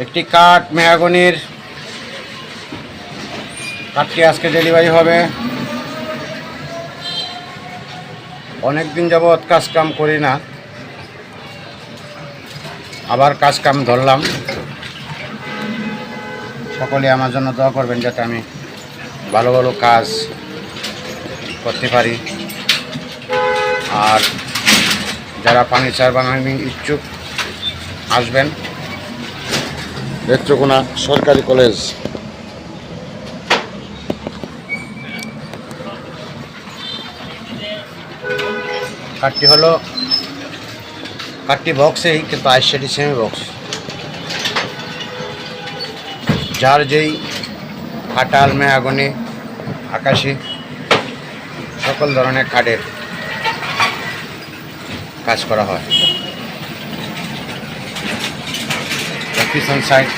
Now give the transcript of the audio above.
একটি কাঠ মেহগনির কাঠটি আজকে ডেলিভারি হবে। অনেক দিন যাবৎ কাজ কাম করি না, আবার কাজ কাম ধরলাম। সকলে আমার জন্য দোয়া করবেন যাতে আমি ভালো ভালো কাজ করতে পারি। আর যারা ফার্নিচার বানানো ইচ্ছুক আসবেন নেত্রকোনা সরকারি কলেজ। কাঠটি বক্সেই, কিন্তু আইসেটি সেমি বক্স। যার যেই খাটাল মেহগনি আকাশি সকল ধরনের কাঠের কাজ করা হয়। পিছন সাইড